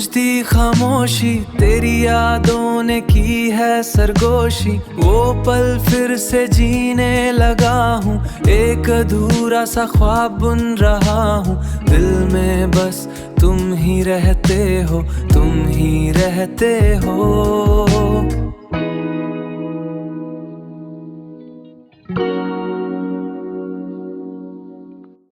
गूंजती खामोशी, तेरी यादों ने की है सरगोशी। वो पल फिर से जीने लगा हूँ, एक अधूरा सा ख्वाब बुन रहा हूँ। दिल में बस तुम ही रहते हो, तुम ही रहते हो।